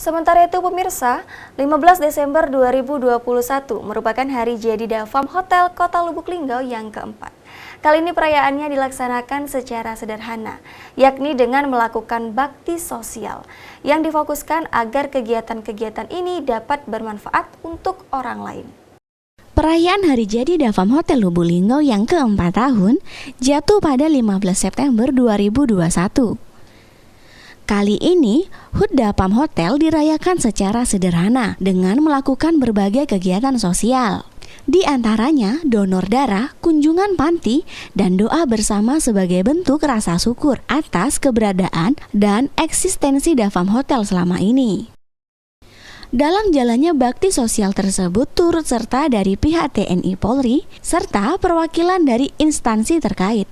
Sementara itu pemirsa, 15 Desember 2021 merupakan hari jadi Davam Hotel Kota Lubuk Linggau yang keempat. Kali ini perayaannya dilaksanakan secara sederhana, yakni dengan melakukan bakti sosial yang difokuskan agar kegiatan-kegiatan ini dapat bermanfaat untuk orang lain. Perayaan Hari Jadi Davam Hotel Lubuk Linggau yang keempat tahun jatuh pada 15 September 2021. Kali ini, HUT Davam Hotel dirayakan secara sederhana dengan melakukan berbagai kegiatan sosial. Di antaranya donor darah, kunjungan panti, dan doa bersama sebagai bentuk rasa syukur atas keberadaan dan eksistensi Davam Hotel selama ini. Dalam jalannya bakti sosial tersebut turut serta dari pihak TNI Polri serta perwakilan dari instansi terkait.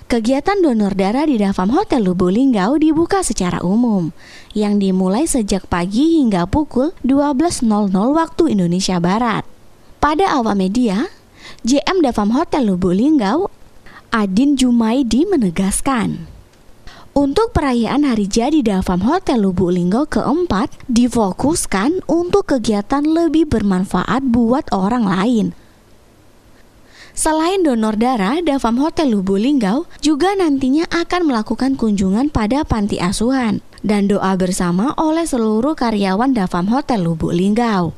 Kegiatan donor darah di Davam Hotel Lubuk Linggau dibuka secara umum, yang dimulai sejak pagi hingga pukul 12.00 waktu Indonesia Barat. Pada awak media, JM Davam Hotel Lubuk Linggau, Adin Jumaidi menegaskan, untuk perayaan Hari Jadi Davam Hotel Lubuk Linggau keempat difokuskan untuk kegiatan lebih bermanfaat buat orang lain. Selain donor darah, Davam Hotel Lubuk Linggau juga nantinya akan melakukan kunjungan pada panti asuhan dan doa bersama oleh seluruh karyawan Davam Hotel Lubuk Linggau.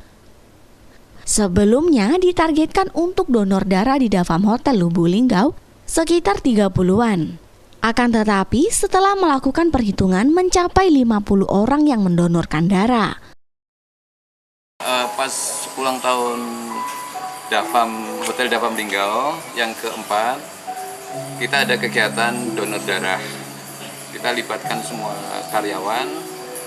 Sebelumnya ditargetkan untuk donor darah di Davam Hotel Lubuk Linggau sekitar 30-an. Akan tetapi setelah melakukan perhitungan mencapai 50 orang yang mendonorkan darah. Pas ulang tahun Hotel Davam Linggau yang keempat, kita ada kegiatan donor darah. Kita libatkan semua karyawan,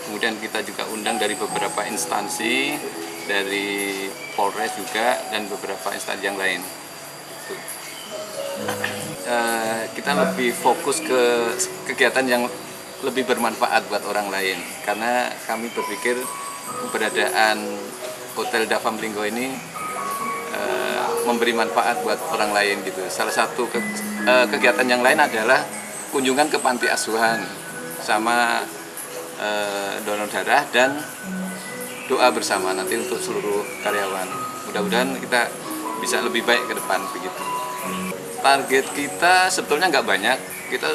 kemudian kita juga undang dari beberapa instansi, dari Polres juga, dan beberapa instansi yang lain. Kita lebih fokus ke kegiatan yang lebih bermanfaat buat orang lain, karena kami berpikir keberadaan Hotel Davam Linggau ini memberi manfaat buat orang lain gitu. Salah satu kegiatan yang lain adalah kunjungan ke panti asuhan sama donor darah dan doa bersama nanti untuk seluruh karyawan. Mudah-mudahan kita bisa lebih baik ke depan begitu. Target kita sebetulnya nggak banyak, kita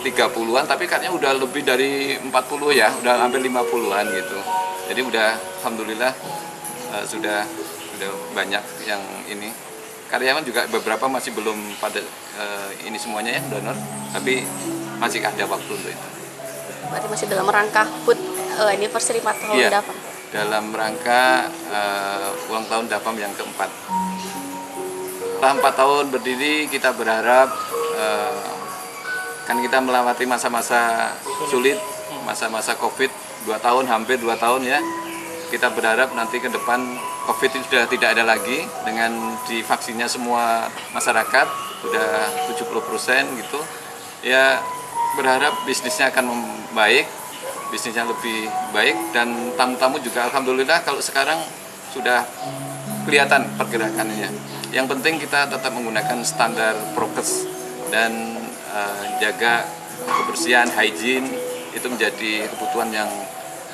30-an, tapi kayaknya udah lebih dari 40 ya, udah hampir 50-an gitu. Jadi udah alhamdulillah sudah banyak yang ini. Karyawan juga beberapa masih belum pada ini semuanya ya donor, tapi masih ada waktu untuk itu. Berarti masih dalam rangka HUT anniversary 4 tahun iya, Davam. dalam rangka ulang tahun Davam yang keempat. Setelah 4 tahun berdiri, kita berharap kan kita melewati masa-masa sulit, masa-masa COVID 2 tahun, hampir 2 tahun ya. Kita berharap nanti ke depan COVID itu sudah tidak ada lagi, dengan divaksinnya semua masyarakat, sudah 70% gitu. Ya berharap bisnisnya akan membaik, bisnisnya lebih baik, dan tamu-tamu juga alhamdulillah kalau sekarang sudah kelihatan pergerakannya. Yang penting kita tetap menggunakan standar prokes dan jaga kebersihan, hygiene, itu menjadi kebutuhan yang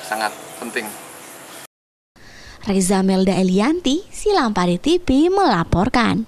sangat penting. Reza Melda Elianti, Silampari TV melaporkan.